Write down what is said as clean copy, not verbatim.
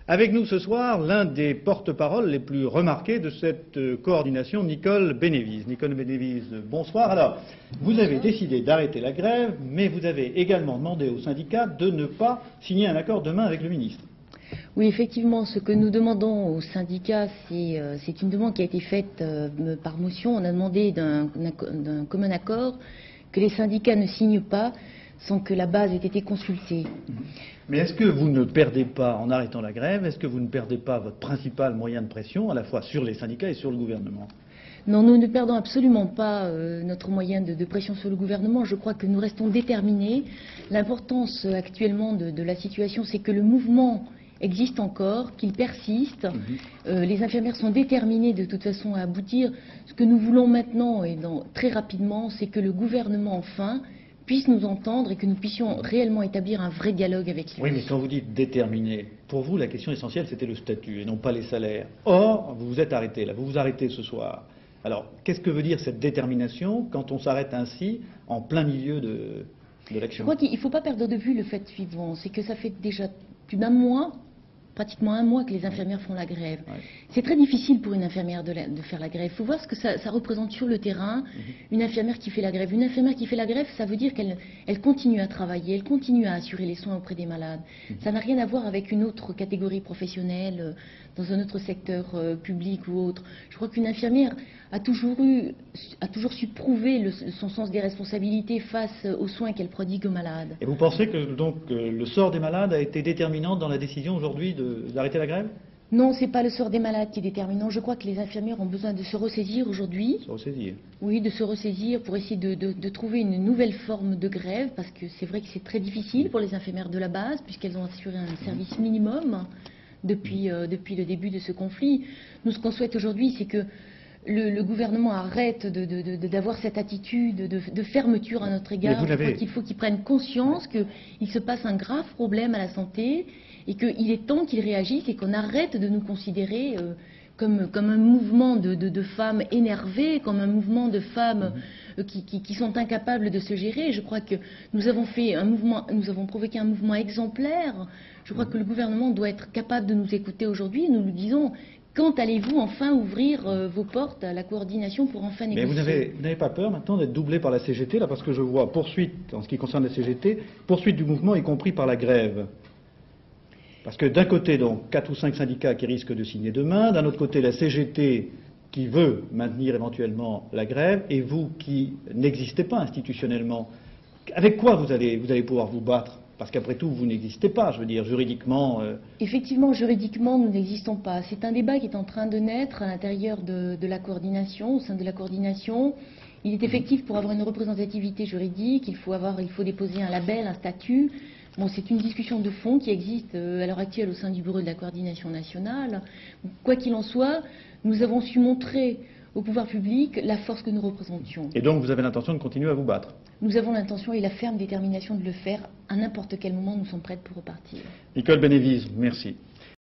Avec nous ce soir, l'un des porte-paroles les plus remarqués de cette coordination, Nicole Bénévise. Nicole Bénévise, bonsoir. Alors, vous avez décidé d'arrêter la grève, mais vous avez également demandé aux syndicats de ne pas signer un accord demain avec le ministre. Oui, effectivement, ce que nous demandons aux syndicats, c'est une demande qui a été faite par motion. On a demandé d'un commun accord que les syndicats ne signent pas sans que la base ait été consultée. Mais est-ce que vous ne perdez pas, en arrêtant la grève, est-ce que vous ne perdez pas votre principal moyen de pression, à la fois sur les syndicats et sur le gouvernement ? Non, nous ne perdons absolument pas notre moyen de pression sur le gouvernement. Je crois que nous restons déterminés. L'importance actuellement de la situation, c'est que le mouvement existe encore, qu'il persiste. Les infirmières sont déterminées de toute façon à aboutir. Ce que nous voulons maintenant, et très rapidement, c'est que le gouvernement, enfin, puisse nous entendre et que nous puissions réellement établir un vrai dialogue avec lui. Oui, mais quand vous dites déterminé, pour vous, la question essentielle, c'était le statut et non pas les salaires. Or, vous vous êtes arrêté, là, vous vous arrêtez ce soir. Alors, qu'est-ce que veut dire cette détermination quand on s'arrête ainsi en plein milieu de l'action ? Je crois qu'il ne faut pas perdre de vue le fait suivant, c'est que ça fait déjà plus d'un mois, pratiquement un mois que les infirmières font la grève. Ouais. C'est très difficile pour une infirmière de faire la grève. Il faut voir ce que ça représente sur le terrain, une infirmière qui fait la grève. Une infirmière qui fait la grève, ça veut dire qu'elle continue à travailler, elle continue à assurer les soins auprès des malades. Ça n'a rien à voir avec une autre catégorie professionnelle, dans un autre secteur public ou autre. Je crois qu'une infirmière a toujours su prouver son sens des responsabilités face aux soins qu'elle prodigue aux malades. Et vous pensez que donc le sort des malades a été déterminant dans la décision aujourd'hui d'arrêter la grève ? Non, ce n'est pas le sort des malades qui est déterminant. Je crois que les infirmières ont besoin de se ressaisir aujourd'hui. Se ressaisir ? Oui, de se ressaisir pour essayer de trouver une nouvelle forme de grève, parce que c'est vrai que c'est très difficile pour les infirmières de la base, puisqu'elles ont assuré un service minimum depuis le début de ce conflit. Nous, ce qu'on souhaite aujourd'hui, c'est que le gouvernement arrête d'avoir cette attitude de fermeture à notre égard. Je crois qu'il faut qu'il prenne conscience qu'il se passe un grave problème à la santé et qu'il est temps qu'il réagisse et qu'on arrête de nous considérer comme un mouvement de femmes énervées, comme un mouvement de femmes qui sont incapables de se gérer. Je crois que nous avons provoqué un mouvement exemplaire. Je crois que le gouvernement doit être capable de nous écouter aujourd'hui. Nous nous disons: quand allez-vous enfin ouvrir vos portes à la coordination pour enfin négocier ? Mais vous n'avez pas peur maintenant d'être doublé par la CGT, là, parce que je vois poursuite, en ce qui concerne la CGT, poursuite du mouvement, y compris par la grève. Parce que d'un côté, donc, 4 ou 5 syndicats qui risquent de signer demain, d'un autre côté, la CGT qui veut maintenir éventuellement la grève, et vous qui n'existez pas institutionnellement. Avec quoi vous allez pouvoir vous battre ? Parce qu'après tout, vous n'existez pas, je veux dire, juridiquement. Effectivement, juridiquement, nous n'existons pas. C'est un débat qui est en train de naître à l'intérieur de la coordination, au sein de la coordination. Il est effectif, pour avoir une représentativité juridique, il faut déposer un label, un statut. Bon, c'est une discussion de fond qui existe à l'heure actuelle au sein du bureau de la coordination nationale. Quoi qu'il en soit, nous avons su montrer au pouvoir public la force que nous représentions. Et donc vous avez l'intention de continuer à vous battre ? Nous avons l'intention et la ferme détermination de le faire. À n'importe quel moment, nous sommes prêtes pour repartir. Nicole Bénévise, merci.